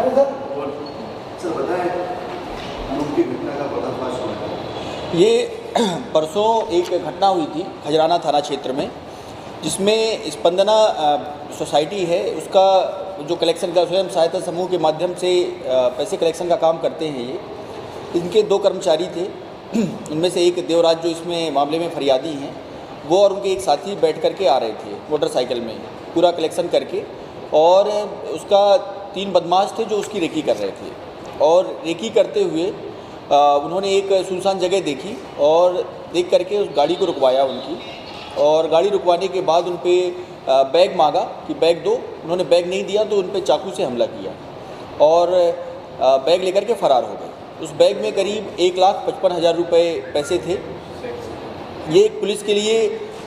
Sir बताएं, मुख्य घटना का पर्दाफाश हुआ। ये परसों एक घटना हुई थी खजराना थाना क्षेत्र में, जिसमें स्पंदना सोसाइटी है, उसका जो कलेक्शन का स्वयं सहायता समूह के माध्यम से पैसे कलेक्शन का काम करते हैं ये। इनके 2 कर्मचारी थे, इनमें से एक देवराज जो इसमें मामले में फरियादी हैं, वो और उनके एक साथी बैठ करके आ रहे थे मोटरसाइकिल में पूरा कलेक्शन करके, और उसका 3 बदमाश थे जो उसकी रेकी कर रहे थे। और रेकी करते हुए उन्होंने एक सुनसान जगह देखी और देख करके उस गाड़ी को रुकवाया उनकी, और गाड़ी रुकवाने के बाद उन पर बैग मांगा कि बैग दो। उन्होंने बैग नहीं दिया तो उन पर चाकू से हमला किया और बैग लेकर के फ़रार हो गए। उस बैग में करीब 1,55,000 रुपये पैसे थे। ये एक पुलिस के लिए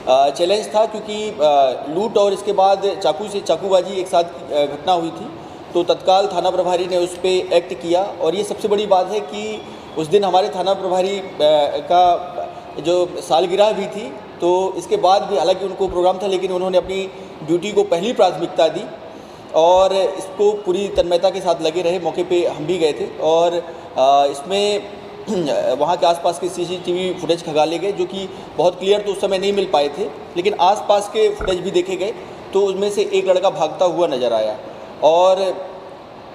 चैलेंज था, क्योंकि लूट और इसके बाद चाकू से चाकूबाजी एक साथ घटना हुई थी। तो तत्काल थाना प्रभारी ने उस पर एक्ट किया। और ये सबसे बड़ी बात है कि उस दिन हमारे थाना प्रभारी का जो सालगिरह भी थी, तो इसके बाद भी हालांकि उनको प्रोग्राम था, लेकिन उन्होंने अपनी ड्यूटी को पहली प्राथमिकता दी और इसको पूरी तन्मयता के साथ लगे रहे। मौके पे हम भी गए थे और इसमें वहाँ के आसपास के CCTV फुटेज खंगाले गए, जो कि बहुत क्लियर तो उस समय नहीं मिल पाए थे, लेकिन आसपास के फुटेज भी देखे गए। तो उसमें से एक लड़का भागता हुआ नज़र आया। और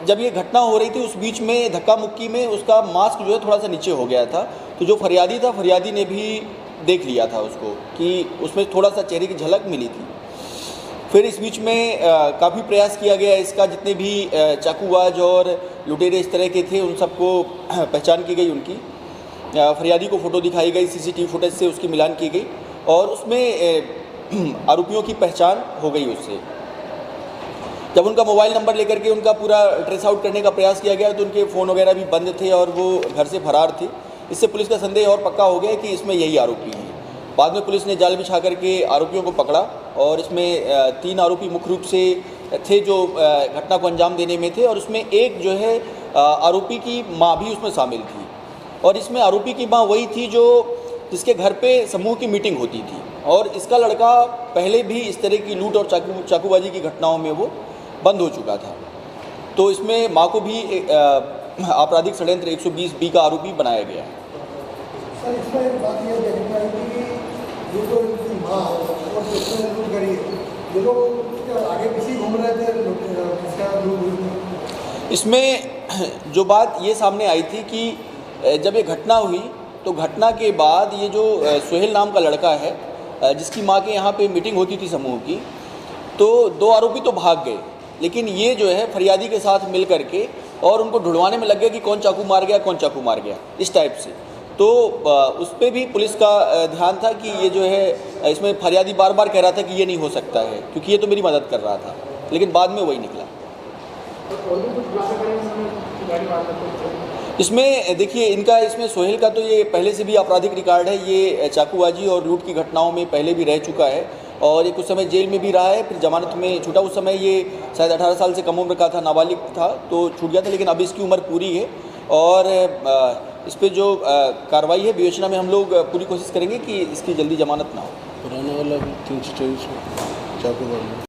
जब ये घटना हो रही थी, उस बीच में धक्का मुक्की में उसका मास्क जो है थोड़ा सा नीचे हो गया था। तो जो फरियादी था, फरियादी ने भी देख लिया था उसको कि उसमें थोड़ा सा चेहरे की झलक मिली थी। फिर इस बीच में काफ़ी प्रयास किया गया इसका, जितने भी चाकूबाज और लुटेरे इस तरह के थे उन सबको पहचान की गई। उनकी फरियादी को फ़ोटो दिखाई गई, CCTV फुटेज से उसकी मिलान की गई और उसमें आरोपियों की पहचान हो गई उससे। जब उनका मोबाइल नंबर लेकर के उनका पूरा ट्रेस आउट करने का प्रयास किया गया तो उनके फ़ोन वगैरह भी बंद थे और वो घर से फरार थे। इससे पुलिस का संदेह और पक्का हो गया कि इसमें यही आरोपी हैं। बाद में पुलिस ने जाल बिछा करके आरोपियों को पकड़ा और इसमें 3 आरोपी मुख्य रूप से थे जो घटना को अंजाम देने में थे, और उसमें एक जो है आरोपी की माँ भी उसमें शामिल थी। और इसमें आरोपी की माँ वही थी जो जिसके घर पे समूह की मीटिंग होती थी, और इसका लड़का पहले भी इस तरह की लूट और चाकूबाजी की घटनाओं में वो बंद हो चुका था। तो इसमें माँ को भी आपराधिक षड्यंत्र 120B का आरोपी बनाया गया है। सर, इसमें एक बात यह देखनी आएगी कि जो तो इनकी माँ और जिसने लूट करी, ये लोग आगे पीछे घूम रहे थे। इसमें जो बात ये सामने आई थी कि जब ये घटना हुई तो घटना के बाद ये जो सोहेल नाम का लड़का है, जिसकी माँ के यहाँ पे मीटिंग होती थी समूह की, तो 2 आरोपी तो भाग गए, लेकिन ये जो है फरियादी के साथ मिल करके और उनको ढूंढवाने में लग गया कि कौन चाकू मार गया, कौन चाकू मार गया, इस टाइप से। तो उस पर भी पुलिस का ध्यान था कि ये जो है, इसमें फरियादी बार बार कह रहा था कि ये नहीं हो सकता है क्योंकि ये तो मेरी मदद कर रहा था, लेकिन बाद में वही निकला। इसमें देखिए, इनका इसमें सोहेल का तो ये पहले से भी आपराधिक रिकॉर्ड है। ये चाकूबाजी और लूट की घटनाओं में पहले भी रह चुका है और ये कुछ समय जेल में भी रहा है, फिर जमानत में छूटा। उस समय ये शायद 18 साल से कम उम्र का था, नाबालिग था, तो छूट गया था, लेकिन अब इसकी उम्र पूरी है। और इस पर जो कार्रवाई है विवेचना में हम लोग पूरी कोशिश करेंगे कि इसकी जल्दी जमानत ना हो। पुराने वाला 324 चाकू